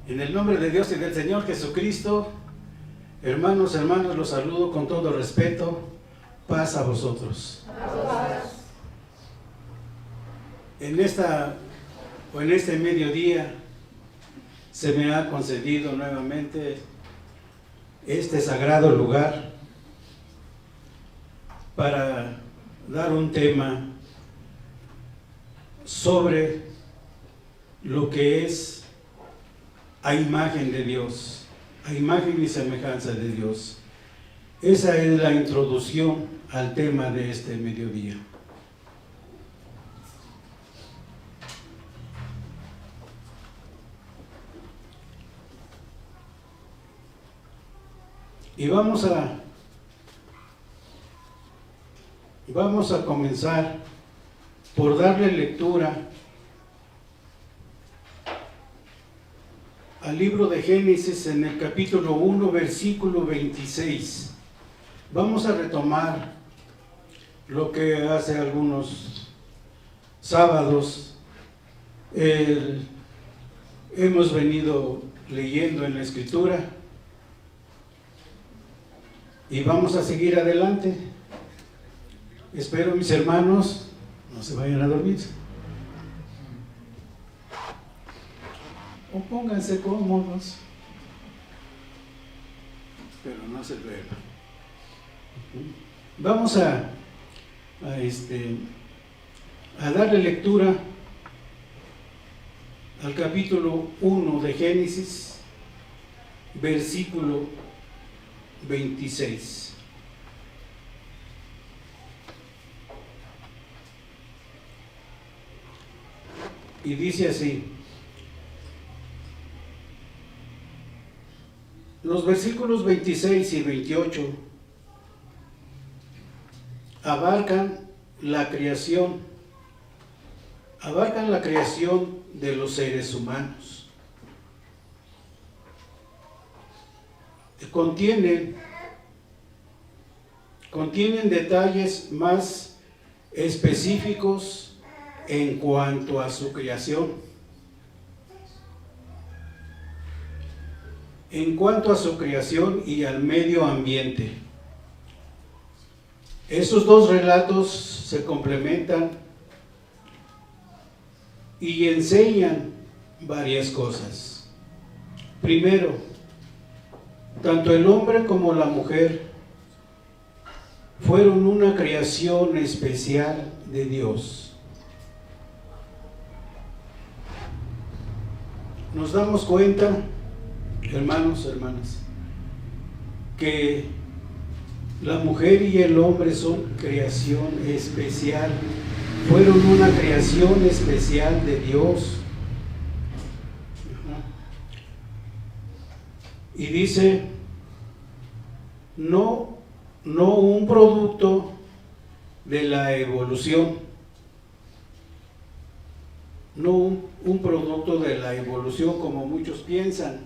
En el nombre de Dios y del Señor Jesucristo, hermanos, los saludo con todo respeto. Paz a vosotros. En este mediodía se me ha concedido nuevamente este sagrado lugar para dar un tema sobre lo que es a imagen de Dios, a imagen y semejanza de Dios. Esa es la introducción al tema de este mediodía. Y vamos a comenzar por darle lectura al libro de Génesis en el capítulo 1, versículo 26. Vamos a retomar lo que hace algunos sábados hemos venido leyendo en la Escritura, y vamos a seguir adelante. Espero, mis hermanos, no se vayan a dormir. O pónganse cómodos, pero no se duerman. Vamos a darle lectura al capítulo 1 de Génesis, versículo 26. Y dice así: los versículos 26 y 28 abarcan la creación de los seres humanos. Contienen detalles más específicos en cuanto a su creación. En cuanto a su creación y al medio ambiente. Esos dos relatos se complementan y enseñan varias cosas. Primero, tanto el hombre como la mujer fueron una creación especial de Dios. Nos damos cuenta, hermanos, hermanas, que la mujer y el hombre son creación especial, fueron una creación especial de Dios. Y dice, no un producto de la evolución, no un producto de la evolución como muchos piensan.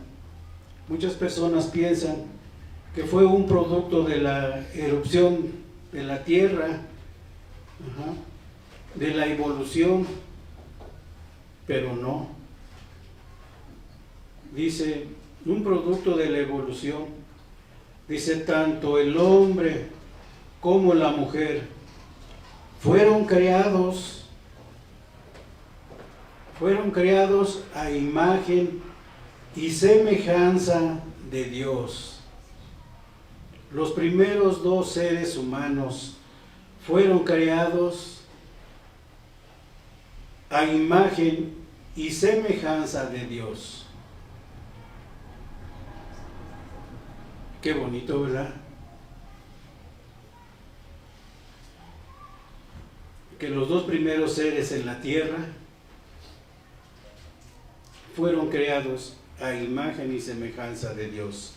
Muchas personas piensan que fue un producto de la erupción de la tierra, de la evolución, pero no. Dice, un producto de la evolución. Dice, tanto el hombre como la mujer fueron creados a imagen y semejanza de Dios. Los primeros dos seres humanos fueron creados a imagen y semejanza de Dios. Qué bonito, ¿verdad? Que los dos primeros seres en la tierra fueron creados a imagen y semejanza de Dios.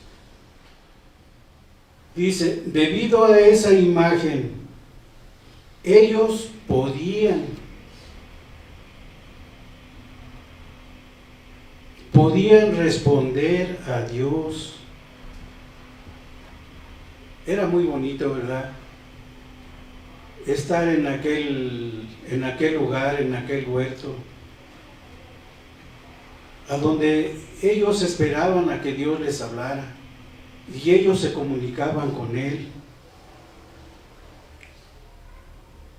Dice, debido a esa imagen, ellos podían responder a Dios. Era muy bonito, ¿verdad? Estar en aquel lugar, en aquel huerto, a donde ellos esperaban a que Dios les hablara y ellos se comunicaban con Él.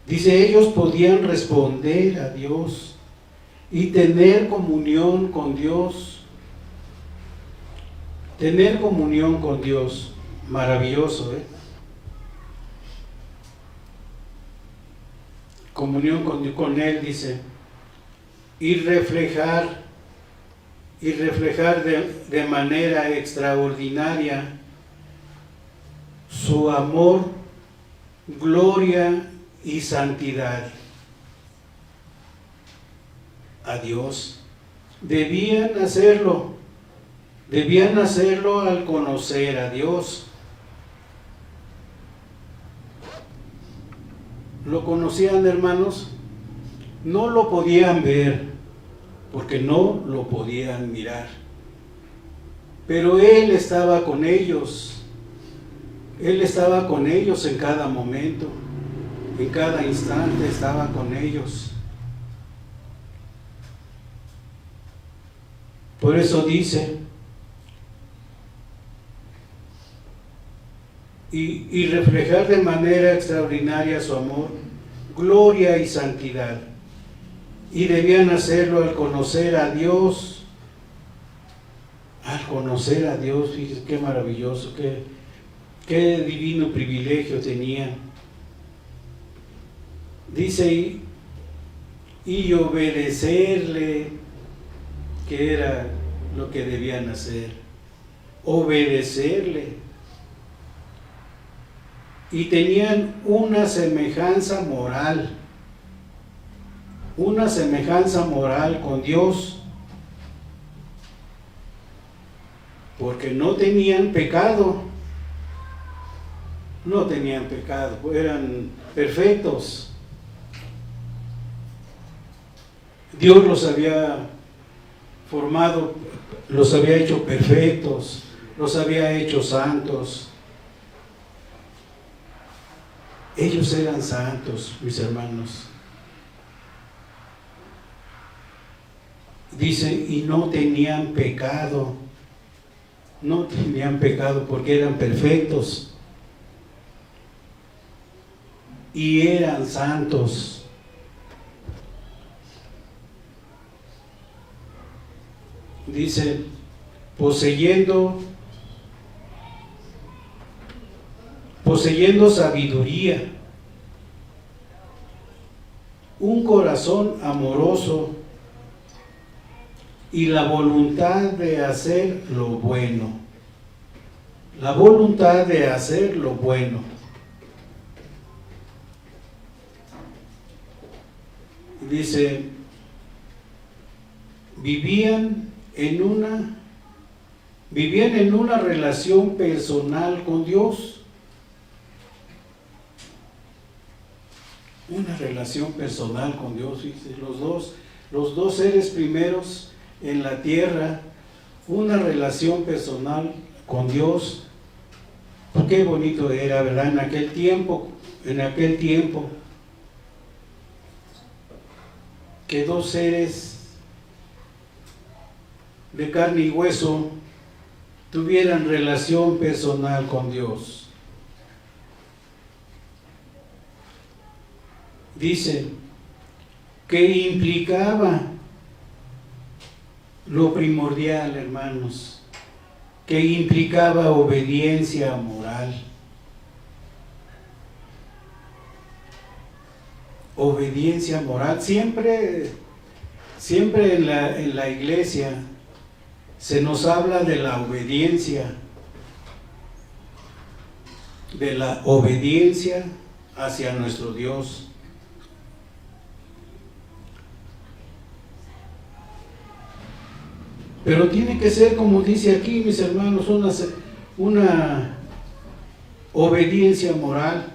Dice, ellos podían responder a Dios y tener comunión con Dios. Tener comunión con Dios, maravilloso, ¿eh? Comunión con Él, dice, y reflejar de manera extraordinaria su amor, gloria y santidad a Dios. Debían hacerlo al conocer a Dios. ¿Lo conocían, hermanos? No lo podían ver, porque no lo podían mirar. Pero Él estaba con ellos. Él estaba con ellos en cada momento, en cada instante estaba con ellos. Por eso dice, y reflejar de manera extraordinaria su amor, gloria y santidad. Y debían hacerlo al conocer a Dios. Al conocer a Dios, fíjense qué maravilloso, qué divino privilegio tenían. Dice, y obedecerle, que era lo que debían hacer, obedecerle. Y tenían una semejanza moral con Dios, porque no tenían pecado, eran perfectos. Dios los había formado, los había hecho perfectos, los había hecho santos. Ellos eran santos, mis hermanos. Dice, y no tenían pecado porque eran perfectos y eran santos. Dice, poseyendo sabiduría, un corazón amoroso y la voluntad de hacer lo bueno. La voluntad de hacer lo bueno. Dice, vivían en una relación personal con Dios. Una relación personal con Dios, fíjense, los dos seres primeros en la tierra, una relación personal con Dios. Qué bonito era, ¿verdad? En aquel tiempo, que dos seres de carne y hueso tuvieran relación personal con Dios. Dice que implicaba lo primordial, hermanos, que implicaba obediencia moral. Obediencia moral. Siempre en la iglesia se nos habla de la obediencia hacia nuestro Dios. Pero tiene que ser, como dice aquí, mis hermanos, una obediencia moral.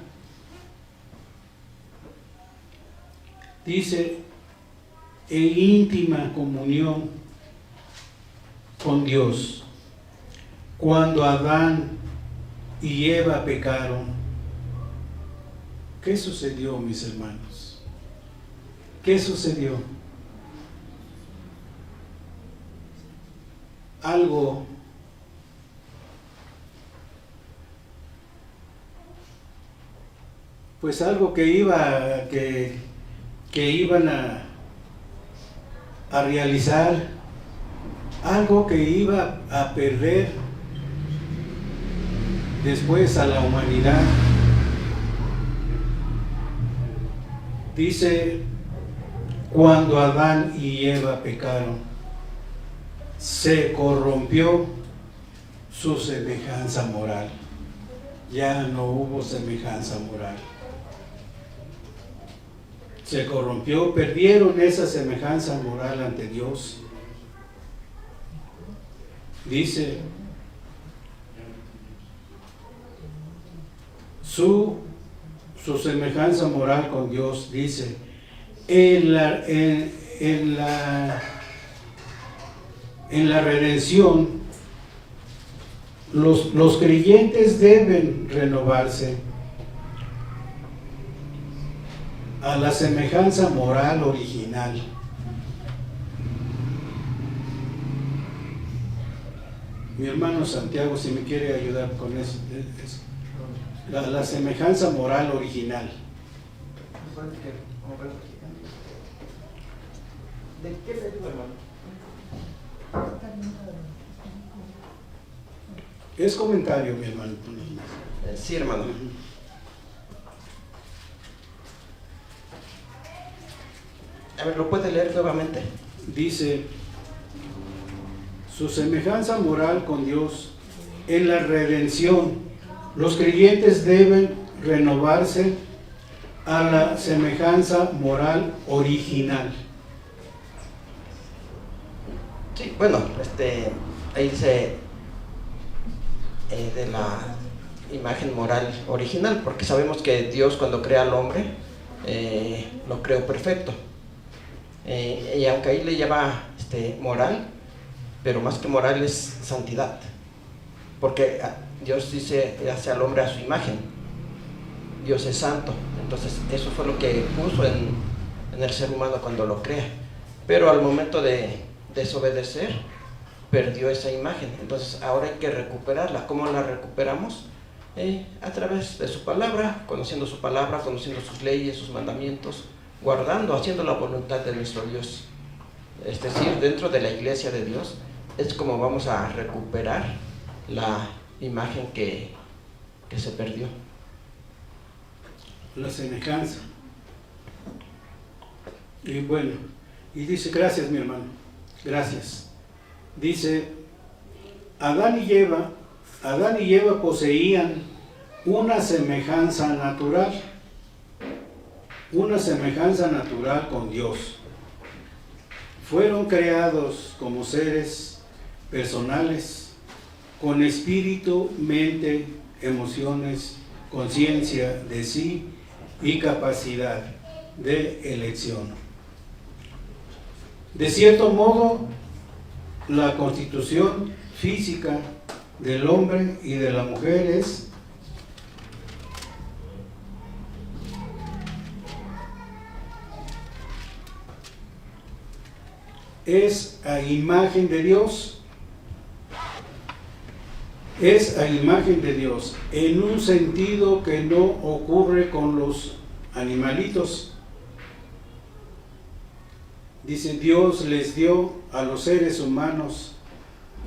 Dice, en íntima comunión con Dios. Cuando Adán y Eva pecaron, ¿qué sucedió, mis hermanos? ¿Qué sucedió? algo pues algo que iban a realizar, algo que iba a perder después a la humanidad. Dice, cuando Adán y Eva pecaron, se corrompió su semejanza moral. Ya no hubo semejanza moral. Se corrompió, perdieron esa semejanza moral ante Dios. Dice, su semejanza moral con Dios, dice, en la redención, los creyentes deben renovarse a la semejanza moral original. Mi hermano Santiago, si me quiere ayudar con eso, la semejanza moral original. ¿De qué le digo, hermano? Es comentario, mi hermano. Sí, hermano. A ver, ¿lo puede leer nuevamente? Dice, su semejanza moral con Dios en la redención. Los creyentes deben renovarse a la semejanza moral original. Sí, bueno, ahí dice de la imagen moral original, porque sabemos que Dios cuando crea al hombre lo creó perfecto. Y aunque ahí le llama moral, pero más que moral es santidad, porque Dios dice, hace al hombre a su imagen. Dios es santo, entonces eso fue lo que puso en el ser humano cuando lo crea, pero al momento de desobedecer perdió esa imagen. Entonces ahora hay que recuperarla. ¿Cómo la recuperamos? A través de su palabra, conociendo sus leyes, sus mandamientos, guardando, haciendo la voluntad de nuestro Dios. Es decir, dentro de la iglesia de Dios es como vamos a recuperar la imagen que se perdió. La semejanza. Y bueno, y dice, gracias mi hermano, gracias. Dice, Adán y Eva poseían una semejanza natural con Dios. Fueron creados como seres personales, con espíritu, mente, emociones, conciencia de sí y capacidad de elección. De cierto modo, la constitución física del hombre y de la mujer es a imagen de Dios. Es a imagen de Dios, en un sentido que no ocurre con los animalitos. Dice, Dios les dio a los seres humanos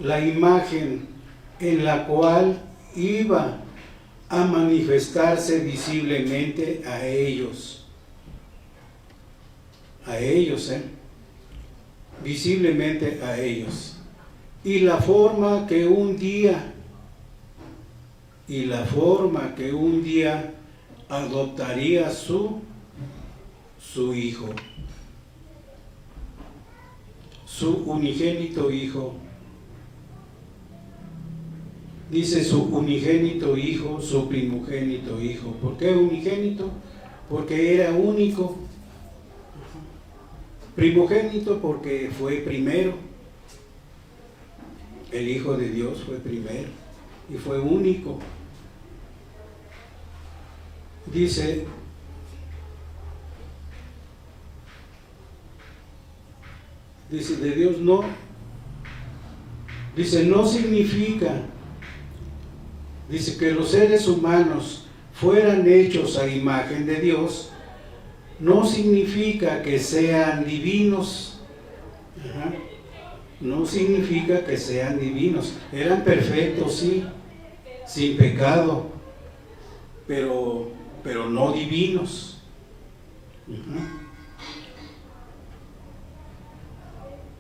la imagen en la cual iba a manifestarse visiblemente a ellos. Visiblemente a ellos. Y la forma que un día adoptaría su hijo, su unigénito hijo. Dice su unigénito hijo, su primogénito hijo. ¿Por qué unigénito? Porque era único. Primogénito porque fue primero. El Hijo de Dios fue primero y fue único. Dice, de Dios no Dice, no significa, dice que los seres humanos fueran hechos a imagen de Dios, no significa que sean divinos. Ajá. No significa que sean divinos. Eran perfectos, sí, sin pecado, pero no divinos.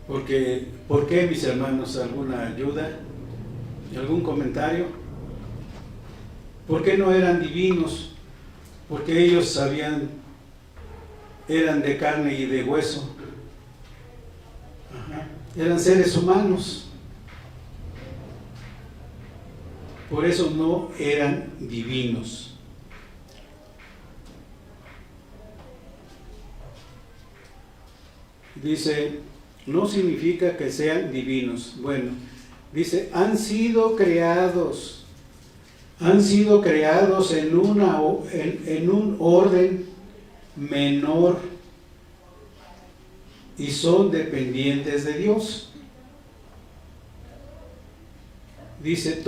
Porque, ¿por qué, mis hermanos? ¿Alguna ayuda? ¿Algún comentario? ¿Por qué no eran divinos? Porque ellos eran de carne y de hueso. Ajá. Eran seres humanos. Por eso no eran divinos. Dice, no significa que sean divinos. Bueno, dice, han sido creados en un orden menor y son dependientes de Dios. Dice,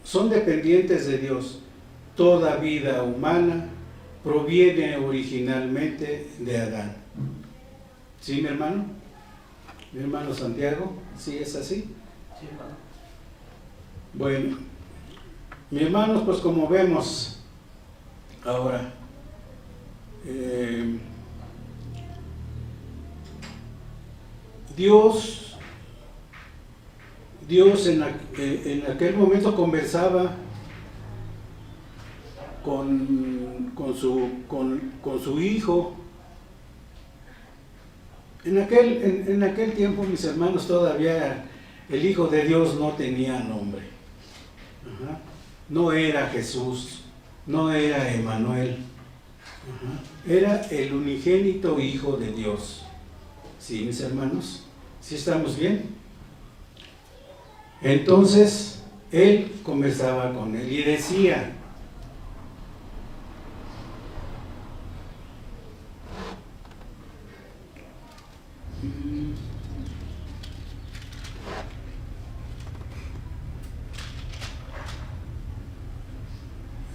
son dependientes de Dios. Toda vida humana proviene originalmente de Adán. ¿Sí, mi hermano? Mi hermano Santiago, ¿sí es así? Sí, hermano. Bueno, mis hermanos, pues como vemos ahora, Dios en aquel momento conversaba con su Hijo. En aquel tiempo, mis hermanos, todavía el Hijo de Dios no tenía nombre. Ajá. No era Jesús, no era Emmanuel. Ajá. Era el unigénito Hijo de Dios. ¿Sí, mis hermanos? ¿Sí estamos bien? Entonces, Él conversaba con Él y decía,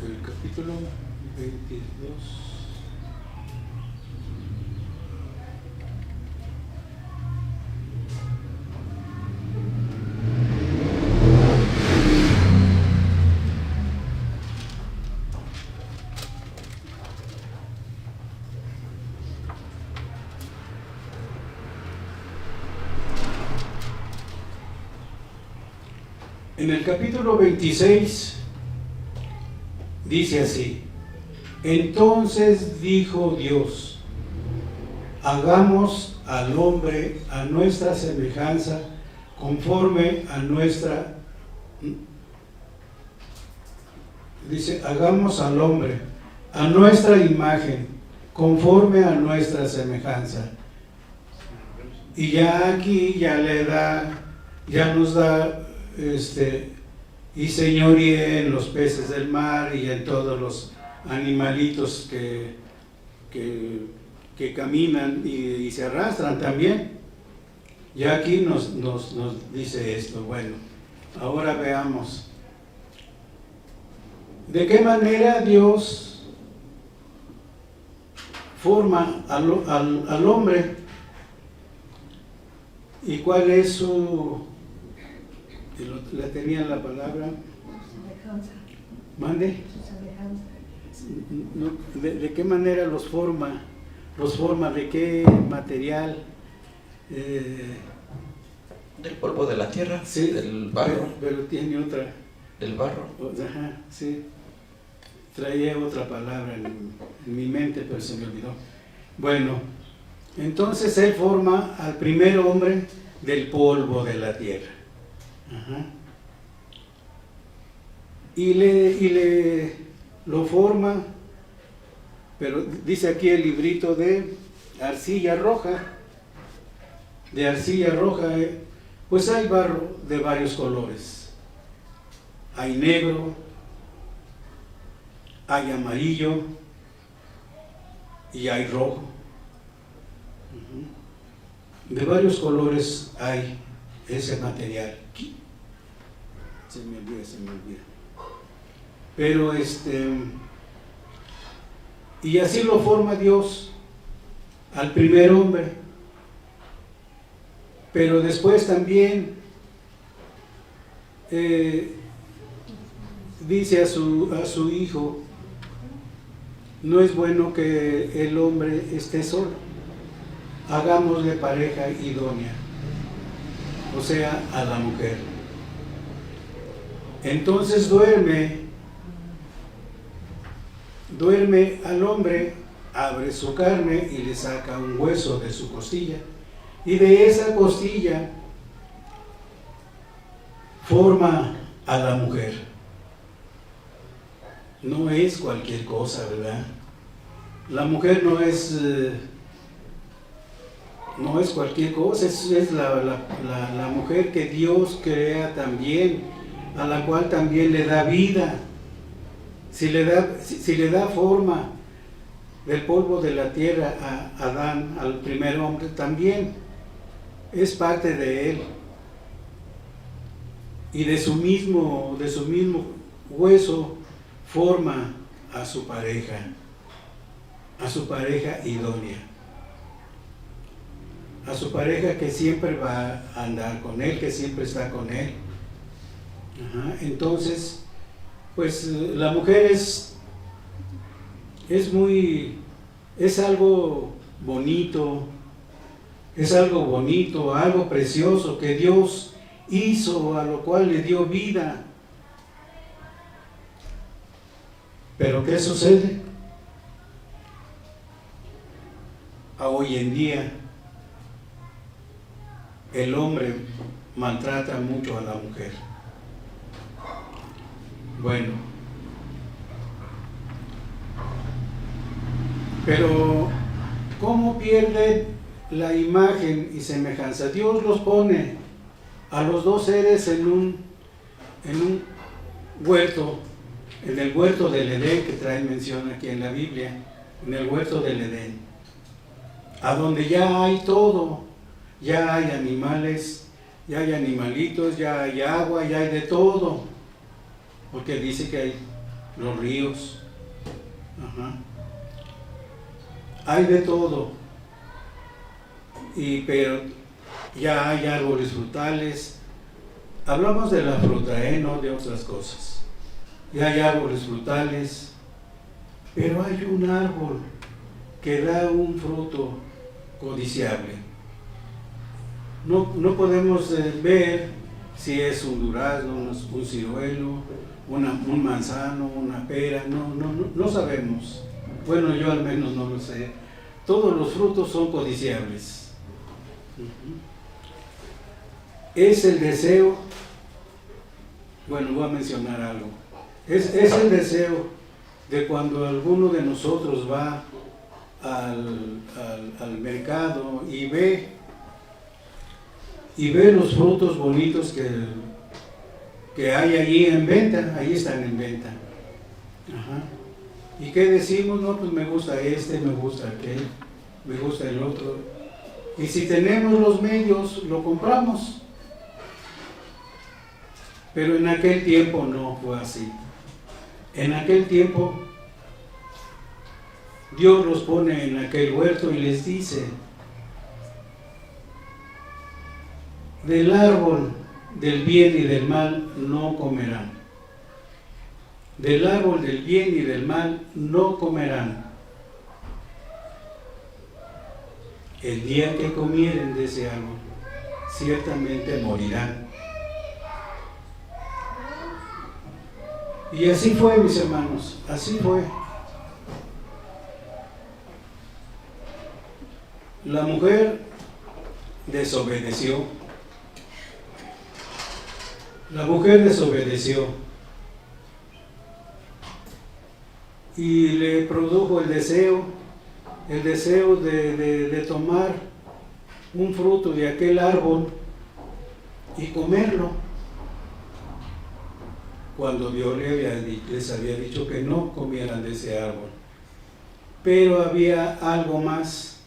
el capítulo 22. En el capítulo 26 dice así: entonces dijo Dios, hagamos al hombre a nuestra semejanza, conforme a nuestra... Dice, hagamos al hombre a nuestra imagen, conforme a nuestra semejanza. Y ya aquí ya nos da y señoríe en los peces del mar y en todos los animalitos que caminan y se arrastran también. Ya aquí nos dice esto. Bueno, ahora veamos de qué manera Dios forma al hombre y cuál es su... ¿La tenía la palabra? Semejanza. ¿Mande? Su semejanza. No, ¿de qué manera los forma? ¿Los forma de qué material? Del polvo de la tierra, Sí, del barro. pero tiene otra. Del barro. Ajá, sí. Traía otra palabra en mi mente, pero se me olvidó. Bueno, entonces Él forma al primer hombre del polvo de la tierra. Ajá. Y lo forma, pero dice aquí el librito de arcilla roja. De arcilla roja, pues hay barro de varios colores. Hay negro, hay amarillo y hay rojo. De varios colores hay ese material. Se me olvida. Pero y así lo forma Dios al primer hombre. Pero después también dice a su hijo, no es bueno que el hombre esté solo, hagámosle pareja idónea, o sea, a la mujer. Entonces duerme al hombre, abre su carne y le saca un hueso de su costilla, y de esa costilla forma a la mujer. No es cualquier cosa, ¿verdad? La mujer no es cualquier cosa, es la mujer que Dios crea también, a la cual también le da vida. Si le da forma del polvo de la tierra a Adán, al primer hombre, también es parte de él. Y de su mismo hueso forma a su pareja idónea, a su pareja que siempre va a andar con él, que siempre está con él. Entonces, pues la mujer es algo bonito, algo precioso que Dios hizo, a lo cual le dio vida. Pero ¿qué sucede? Hoy en día el hombre maltrata mucho a la mujer. Bueno, pero ¿cómo pierde la imagen y semejanza? Dios los pone a los dos seres en un huerto, en el huerto del Edén, que trae mención aquí en la Biblia, en el huerto del Edén, a donde ya hay todo, ya hay animales, ya hay animalitos, ya hay agua, ya hay de todo, porque dice que hay los ríos, hay de todo, pero ya hay árboles frutales. Hablamos de la fruta, no de otras cosas. Ya hay árboles frutales, pero hay un árbol que da un fruto codiciable. No podemos ver si es un durazno, un ciruelo, un manzano, una pera, no sabemos. Bueno, yo al menos no lo sé. Todos los frutos son codiciables. Es el deseo, bueno, voy a mencionar algo. Es el deseo de cuando alguno de nosotros va al mercado y ve los frutos bonitos que hay allí en venta, ahí están en venta. ¿Y qué decimos? No, pues me gusta me gusta aquel, me gusta el otro. Y si tenemos los medios, lo compramos. Pero en aquel tiempo no fue así. En aquel tiempo, Dios los pone en aquel huerto y les dice: del árbol del bien y del mal no comerán. Del árbol del bien y del mal no comerán. El día que comieren de ese árbol, ciertamente morirán. Y así fue, mis hermanos, así fue. La mujer desobedeció. La mujer desobedeció y le produjo el deseo de tomar un fruto de aquel árbol y comerlo, cuando Dios les había dicho que no comieran de ese árbol. Pero había algo más,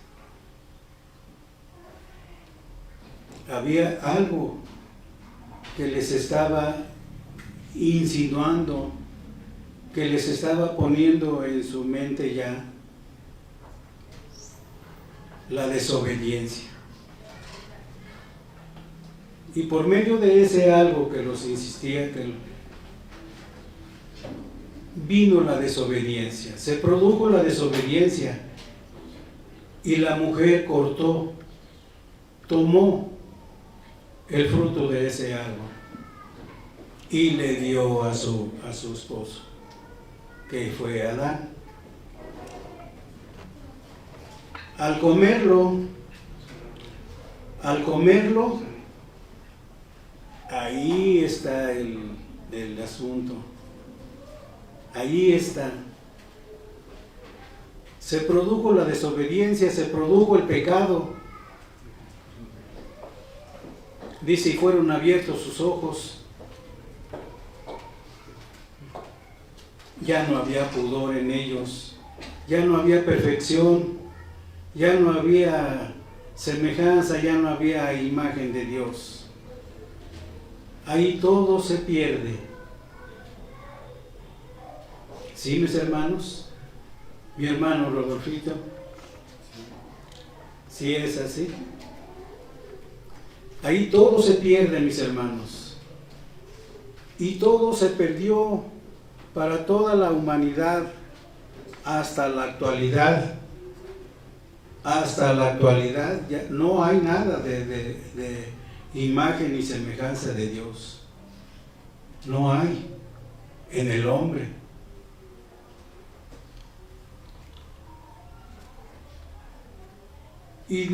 había algo que les estaba insinuando, que les estaba poniendo en su mente ya la desobediencia. Y por medio de ese algo que los insistía, que vino la desobediencia, se produjo la desobediencia y la mujer cortó, tomó el fruto de ese árbol y le dio a su esposo, que fue Adán. Al comerlo, ahí está el asunto. Ahí está. Se produjo la desobediencia, se produjo el pecado. Dice, y fueron abiertos sus ojos. Ya no había pudor en ellos, ya no había perfección, ya no había semejanza, ya no había imagen de Dios. Ahí todo se pierde. ¿Sí, mis hermanos? Mi hermano Rodolfito, ¿sí es así? Ahí todo se pierde, mis hermanos. Y todo se perdió para toda la humanidad hasta la actualidad. Hasta la actualidad ya no hay nada de imagen ni semejanza de Dios. No hay en el hombre. Y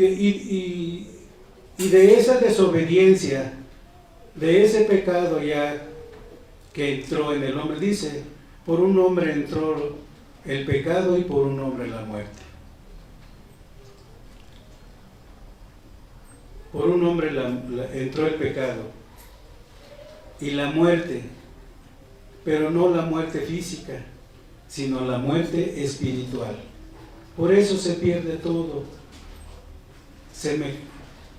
de esa desobediencia, de ese pecado ya que entró en el hombre, dice, por un hombre entró el pecado y por un hombre la muerte. Por un hombre entró el pecado y la muerte, pero no la muerte física, sino la muerte espiritual. Por eso se pierde todo.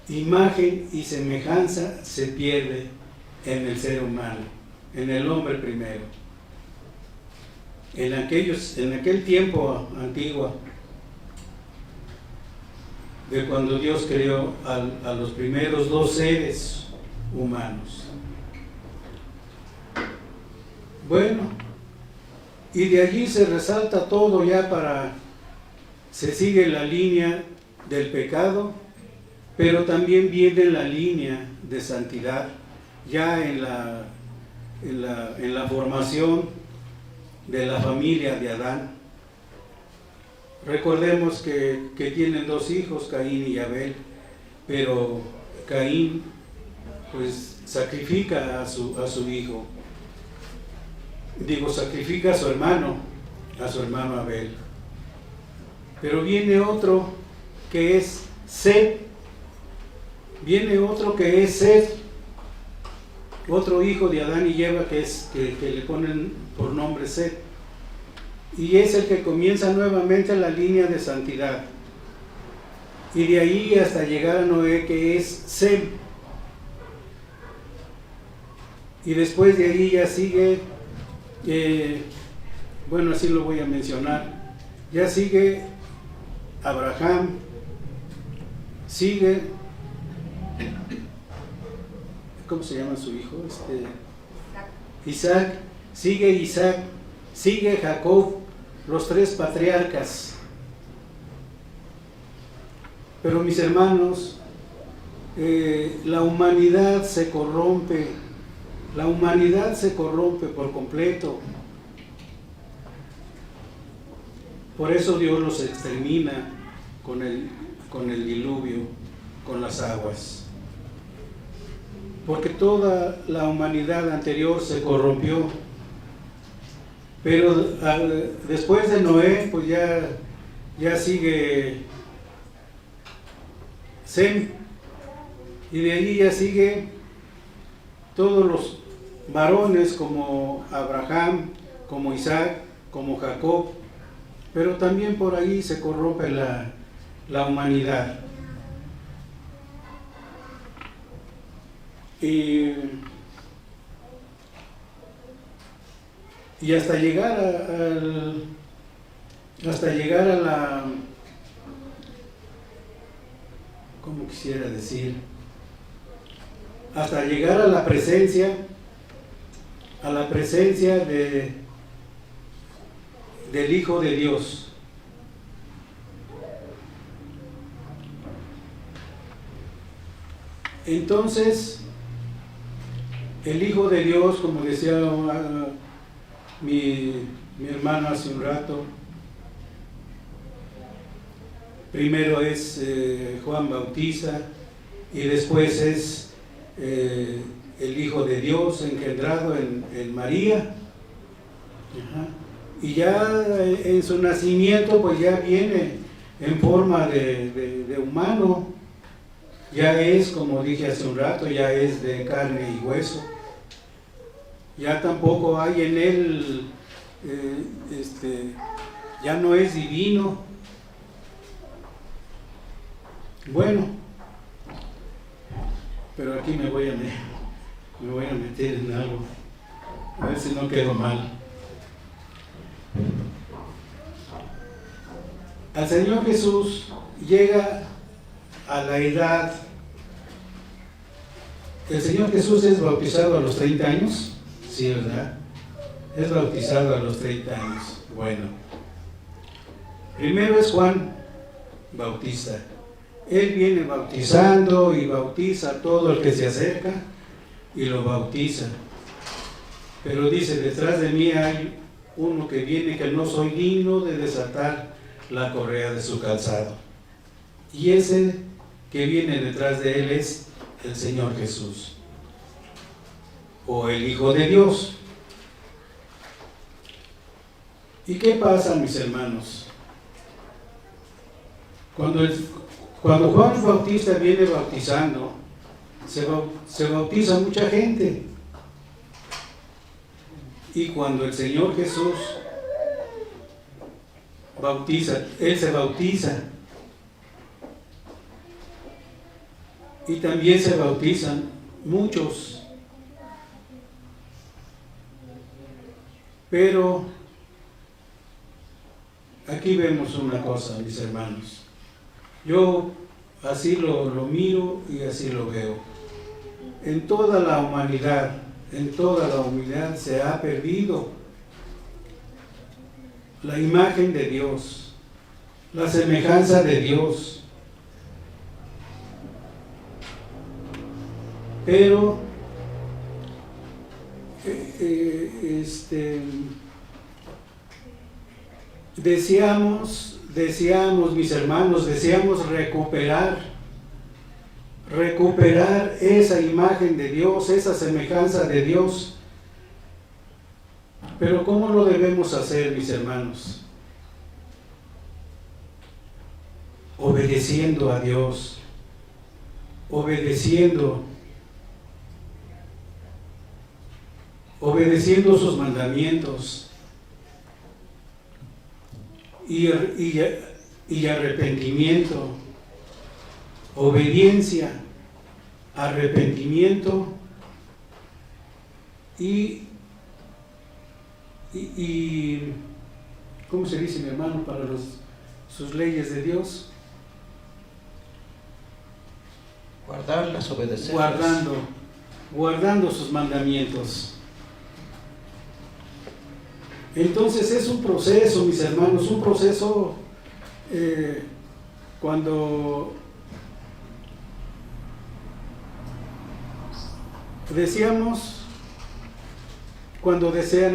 Imagen y semejanza se pierde en el ser humano, en el hombre primero. En aquel tiempo antiguo, de cuando Dios creó a los primeros dos seres humanos. Bueno, y de allí se resalta todo ya se sigue la línea del pecado, pero también viene la línea de santidad, ya en la formación de la familia de Adán. Recordemos que tienen dos hijos, Caín y Abel, pero Caín pues sacrifica a su hijo, sacrifica a su hermano Abel. Pero viene otro que es Set, otro hijo de Adán y Eva que le ponen por nombre Set, y es el que comienza nuevamente la línea de santidad, y de ahí hasta llegar a Noé, que es Sem, y después de ahí ya sigue, así lo voy a mencionar, ya sigue Abraham, sigue, ¿cómo se llama su hijo? Isaac, sigue Jacob, los tres patriarcas. Pero mis hermanos, la humanidad se corrompe por completo. Por eso Dios los extermina con el diluvio, con las aguas. Porque toda la humanidad anterior se corrompió. Pero después de Noé, pues ya sigue Sem, y de ahí ya sigue todos los varones como Abraham, como Isaac, como Jacob, pero también por ahí se corrompe la humanidad. Y Y hasta llegar a la, ¿cómo quisiera decir? Hasta llegar a la presencia del Hijo de Dios. Entonces, el Hijo de Dios, como decía mi hermano hace un rato, primero es Juan Bautista y después es el Hijo de Dios engendrado en María. Ajá. Y ya en su nacimiento pues ya viene en forma de humano, ya es, como dije hace un rato, ya es de carne y hueso, ya tampoco hay en él, ya no es divino. Bueno, pero aquí me voy a meter en algo, a ver si no quedo mal. Al Señor Jesús llega a la edad. El Señor Jesús es bautizado a los 30 años, sí, ¿verdad? Es bautizado a los 30 años. Bueno, primero es Juan Bautista. Él viene bautizando y bautiza a todo el que se acerca y lo bautiza. Pero dice, detrás de mí hay uno que viene que no soy digno de desatar la correa de su calzado. Y ese que viene detrás de él es el Señor Jesús, o el Hijo de Dios. ¿Y qué pasa, mis hermanos? Cuando Juan Bautista viene bautizando, se bautiza mucha gente. Y cuando el Señor Jesús bautiza, Él se bautiza. Y también se bautizan muchos. Pero aquí vemos una cosa, mis hermanos. Yo así lo miro y así lo veo. En toda la humanidad se ha perdido la imagen de Dios, la semejanza de Dios. Pero deseamos, mis hermanos, deseamos recuperar esa imagen de Dios, esa semejanza de Dios. Pero ¿cómo lo debemos hacer, mis hermanos? Obedeciendo a Dios, obedeciendo sus mandamientos y arrepentimiento, obediencia, arrepentimiento y ¿cómo se dice, mi hermano, para sus leyes de Dios? Guardarlas, obedecerlas. Guardando sus mandamientos. Entonces es un proceso, mis hermanos, un proceso cuando desean,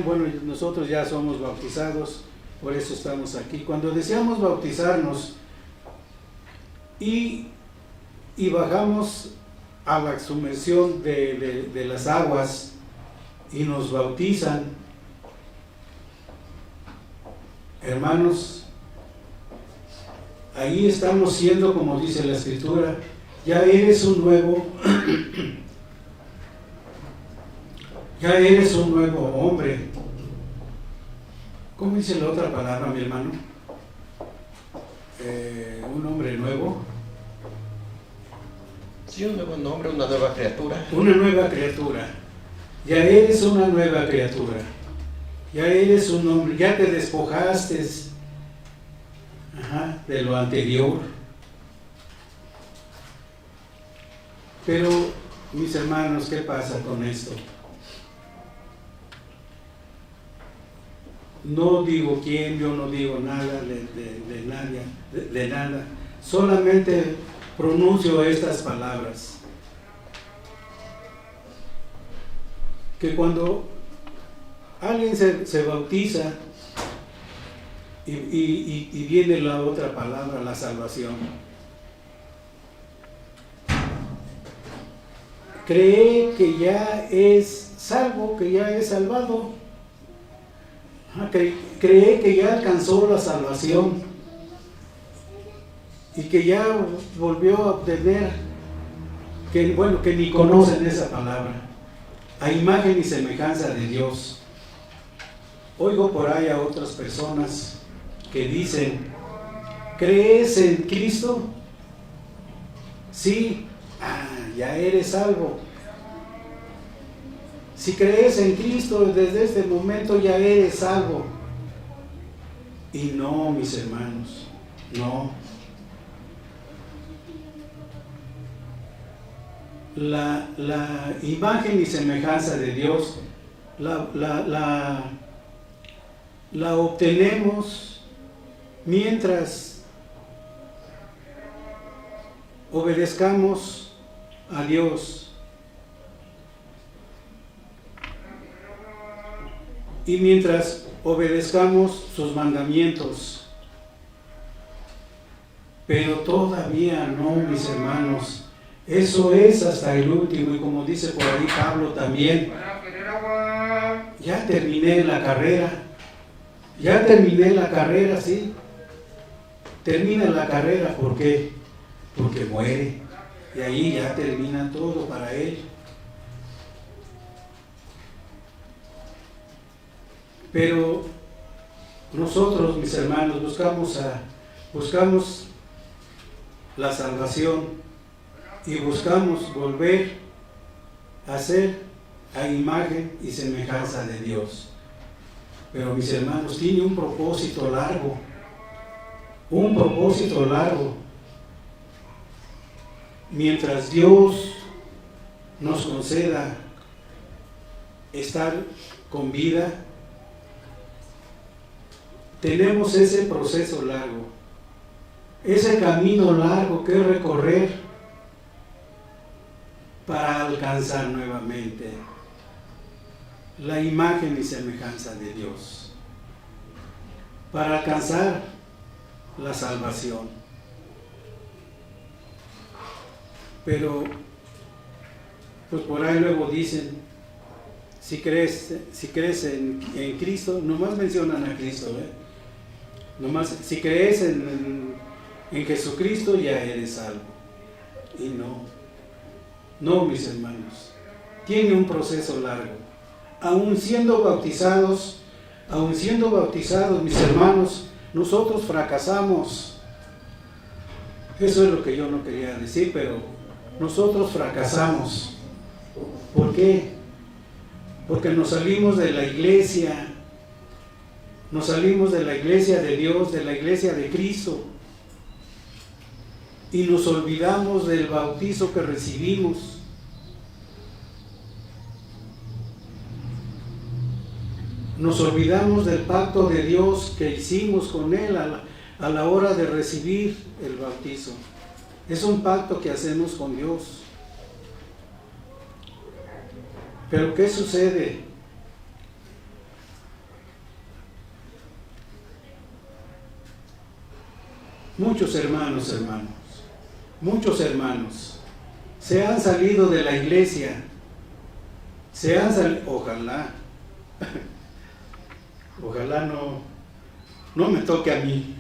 bueno, nosotros ya somos bautizados, por eso estamos aquí. Cuando deseamos bautizarnos y bajamos a la sumersión de las aguas y nos bautizan, hermanos, ahí estamos siendo, como dice la Escritura, ya eres un nuevo hombre. ¿Cómo dice la otra palabra, mi hermano? Un hombre nuevo. Sí, un nuevo nombre, una nueva criatura. Una nueva criatura. Ya eres una nueva criatura. Ya eres un hombre, ya te despojaste de lo anterior. Pero, mis hermanos, ¿qué pasa con esto? No digo quién, yo no digo nada de nadie, de nada. Solamente pronuncio estas palabras. Que cuando alguien se bautiza y viene la otra palabra, la salvación, cree que ya es salvo, que ya es salvado, cree que ya alcanzó la salvación y que ya volvió a obtener, que ni conocen esa palabra, a imagen y semejanza de Dios. Oigo por ahí a otras personas que dicen: ¿crees en Cristo? Sí, ya eres salvo. Si crees en Cristo, desde este momento ya eres salvo. Y no, mis hermanos, no. La imagen y semejanza de Dios la obtenemos mientras obedezcamos a Dios y mientras obedezcamos sus mandamientos. Pero todavía no, mis hermanos. Eso es hasta el último, y como dice por ahí Pablo también, ya terminé la carrera, sí. Termina la carrera, ¿por qué? Porque muere, y ahí ya termina todo para él. Pero nosotros, mis hermanos, buscamos la salvación y buscamos volver a ser a imagen y semejanza de Dios. Pero, mis hermanos, tiene un propósito largo, Mientras Dios nos conceda estar con vida, tenemos ese proceso largo, ese camino largo que recorrer para alcanzar nuevamente la imagen y semejanza de Dios, para alcanzar la salvación. Pero, pues por ahí luego dicen, si crees en Cristo, nomás mencionan a Cristo, nomás, si crees en Jesucristo ya eres salvo. Y no, mis hermanos, tiene un proceso largo. Aún siendo bautizados, mis hermanos, nosotros fracasamos. Eso es lo que yo no quería decir, pero nosotros fracasamos. ¿Por qué? Porque nos salimos de la iglesia de Dios, de la iglesia de Cristo, y nos olvidamos del bautizo que recibimos. Nos olvidamos del pacto de Dios que hicimos con Él a la hora de recibir el bautizo. Es un pacto que hacemos con Dios. Pero ¿qué sucede? Muchos hermanos se han salido de la iglesia, ojalá no me toque a mí,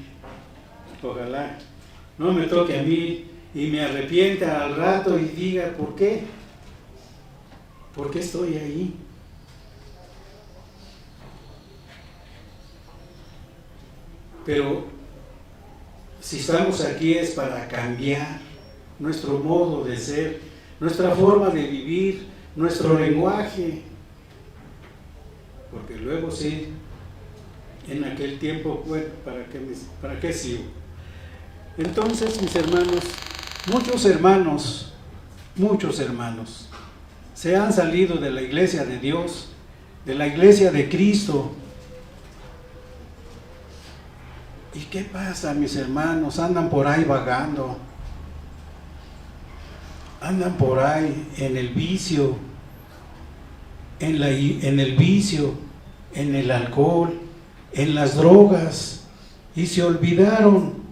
ojalá no me toque a mí y me arrepienta al rato y diga, ¿por qué? ¿Por qué estoy ahí? Pero si estamos aquí es para cambiar nuestro modo de ser, nuestra forma de vivir, nuestro lenguaje. porque luego sí, en aquel tiempo, bueno, ¿para qué sigo? Entonces, mis hermanos, muchos hermanos se han salido de la iglesia de Dios, de la iglesia de Cristo. ¿Y qué pasa, mis hermanos? Andan por ahí vagando, andan por ahí en el vicio, en el vicio, en el alcohol, en las drogas, y se olvidaron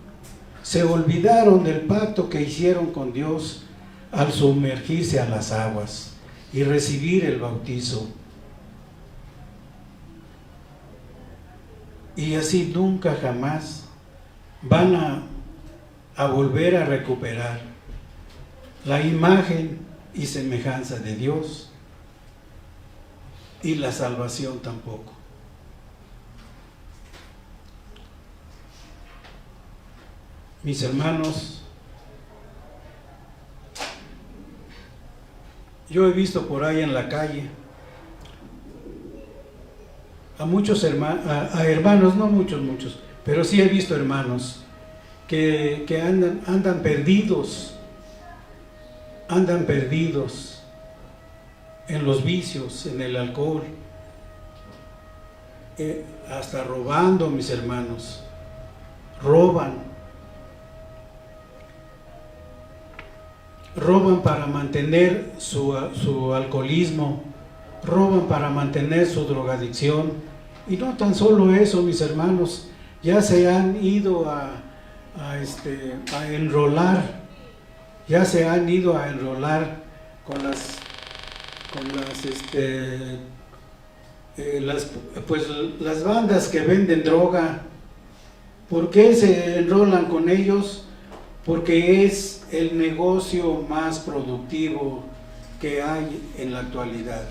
del pacto que hicieron con Dios al sumergirse a las aguas y recibir el bautizo. Y así nunca jamás van a volver a recuperar la imagen y semejanza de Dios, y la salvación tampoco. Mis hermanos, yo he visto por ahí en la calle a muchos hermanos, no muchos, pero sí he visto hermanos que andan perdidos en los vicios, en el alcohol, hasta robando, mis hermanos, roban para mantener su alcoholismo, roban para mantener su drogadicción. Y no tan solo eso, mis hermanos, ya se han ido a enrolar, con las bandas que venden droga. ¿Por qué se enrolan con ellos? Porque es el negocio más productivo que hay en la actualidad.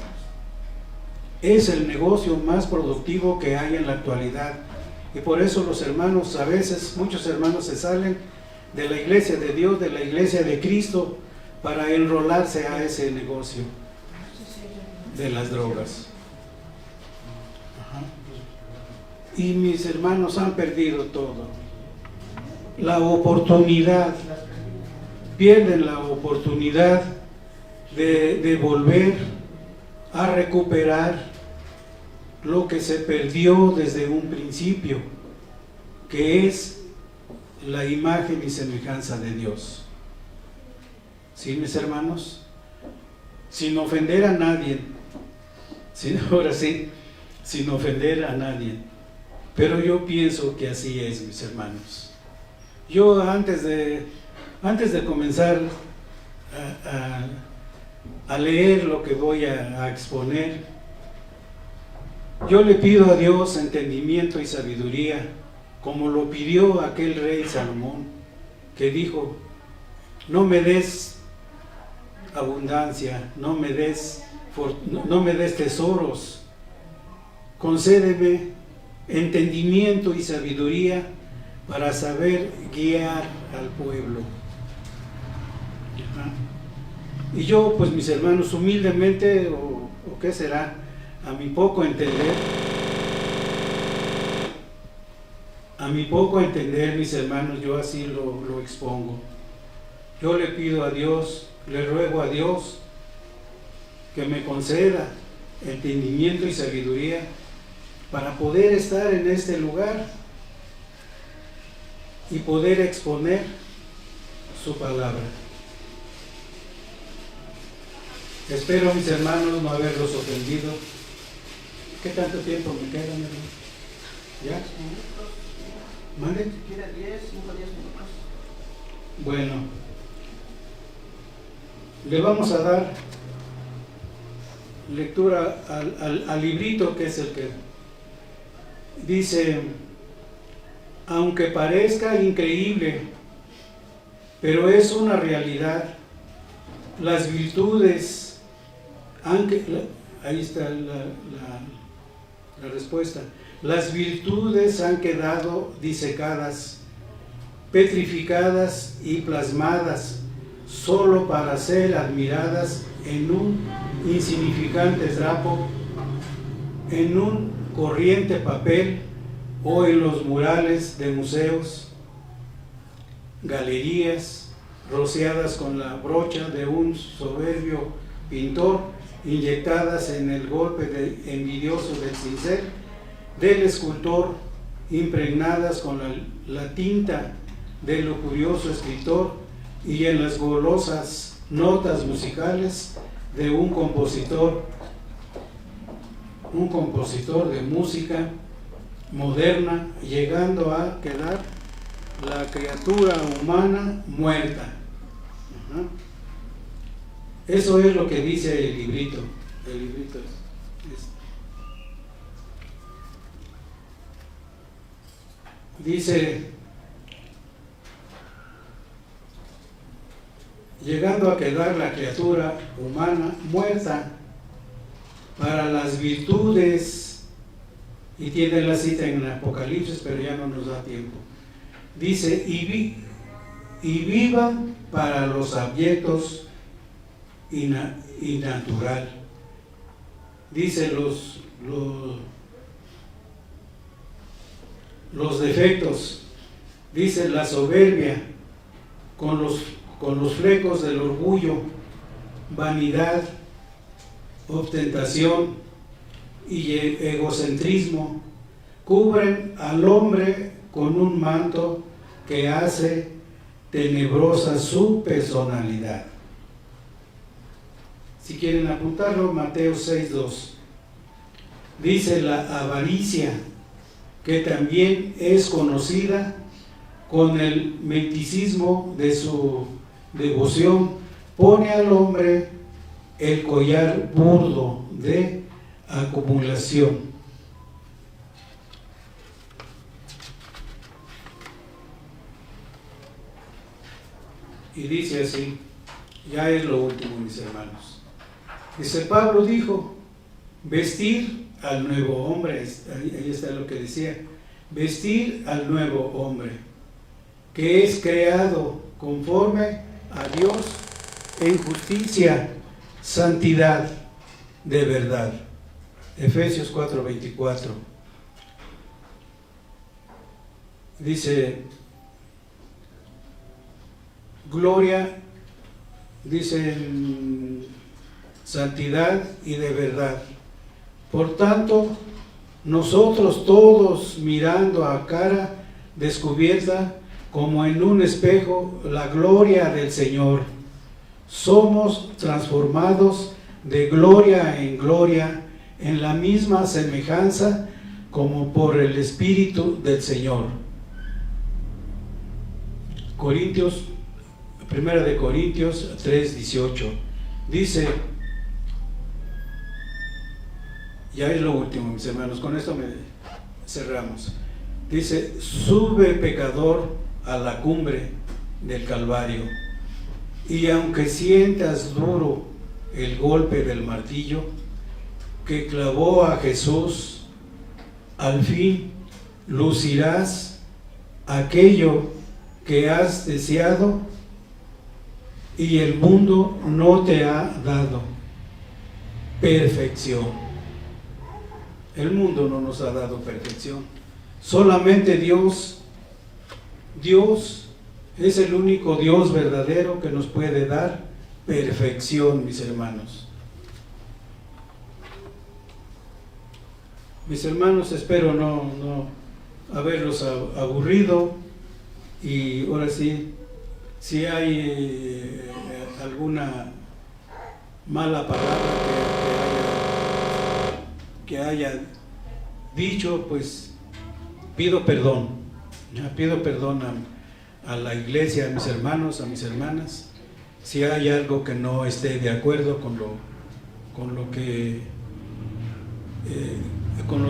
Es el negocio más productivo que hay en la actualidad. Y por eso los hermanos, a veces, muchos hermanos se salen de la iglesia de Dios, de la iglesia de Cristo, para enrolarse a ese negocio de las drogas. Ajá. Y mis hermanos han perdido todo. La oportunidad, pierden la oportunidad de volver a recuperar lo que se perdió desde un principio, que es la imagen y semejanza de Dios. ¿Sí, mis hermanos? Sin ofender a nadie, ahora sí, sin ofender a nadie, pero yo pienso que así es, mis hermanos. Yo antes de comenzar a leer lo que voy a exponer, yo le pido a Dios entendimiento y sabiduría, como lo pidió aquel rey Salomón, que dijo: no me des abundancia, no me des tesoros, concédeme entendimiento y sabiduría para saber guiar al pueblo. Y yo, pues, mis hermanos, humildemente, o qué será, a mi poco entender, mis hermanos, yo así lo expongo. Yo le pido a Dios, le ruego a Dios que me conceda entendimiento y sabiduría para poder estar en este lugar y poder exponer su palabra. Espero, mis hermanos, no haberlos ofendido. ¿Qué tanto tiempo me queda, mi hermano? ¿Ya? ¿Mande? Si quiere 10, 5 o 10 minutos. Bueno, le vamos a dar lectura al librito, que es el que dice: aunque parezca increíble, pero es una realidad, las virtudes, ahí está la respuesta, las virtudes han quedado disecadas, petrificadas y plasmadas, solo para ser admiradas en un insignificante trapo en un corriente papel o en los murales de museos, galerías, rociadas con la brocha de un soberbio pintor, inyectadas en el golpe envidioso del cincel del escultor, impregnadas con la tinta del lujurioso escritor y en las golosas notas musicales de un compositor de música moderna, llegando a quedar la criatura humana muerta. Ajá. Eso es lo que dice el librito. El librito dice, llegando a quedar la criatura humana muerta para las virtudes, y tiene la cita en Apocalipsis, pero ya no nos da tiempo. Dice, y viva para los abyectos y natural. Dice los defectos, dice la soberbia, con los flecos del orgullo, vanidad, ostentación y egocentrismo, cubren al hombre con un manto que hace tenebrosa su personalidad. Si quieren apuntarlo, Mateo 6:2. Dice la avaricia, que también es conocida con el misticismo de su devoción, pone al hombre el collar burdo de acumulación. Y dice así, ya es lo último, mis hermanos. Dice, Pablo dijo, vestir al nuevo hombre, ahí está lo que decía, vestir al nuevo hombre, que es creado conforme a Dios en justicia, santidad de verdad. Efesios 4:24. Dice, gloria, dice, santidad y de verdad. Por tanto, nosotros todos, mirando a cara descubierta como en un espejo la gloria del Señor, somos transformados de gloria en gloria en la misma semejanza como por el Espíritu del Señor. 1 de Corintios 3:18 dice, ya es lo último, mis hermanos, con esto cerramos. Dice, sube pecador a la cumbre del Calvario, y aunque sientas duro el golpe del martillo que clavó a Jesús, al fin lucirás aquello que has deseado y el mundo no te ha dado: perfección. El mundo no nos ha dado perfección, solamente Dios es el único Dios verdadero que nos puede dar perfección, mis hermanos. Mis hermanos, espero no haberlos aburrido, y ahora sí, si hay alguna mala palabra que haya dicho, pues pido perdón. Pido perdón a la iglesia, a mis hermanos, a mis hermanas, si hay algo que no esté de acuerdo con lo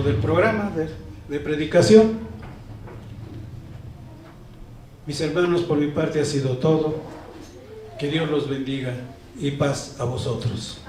del programa de predicación. Mis hermanos, por mi parte ha sido todo. Que Dios los bendiga y paz a vosotros.